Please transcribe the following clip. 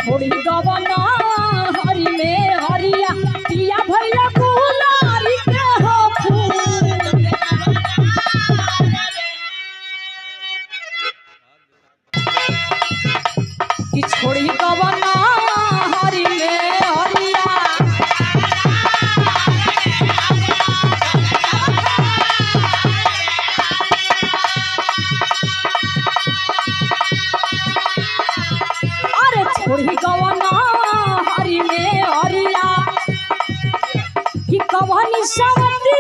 छोड़ी गवना हरी में हरिया पिया भैया गुलारी के हो फूल कि छोड़ी गवना हरी में हरिया छोड़ी गवना हरी में हरिया कि कवनी सवती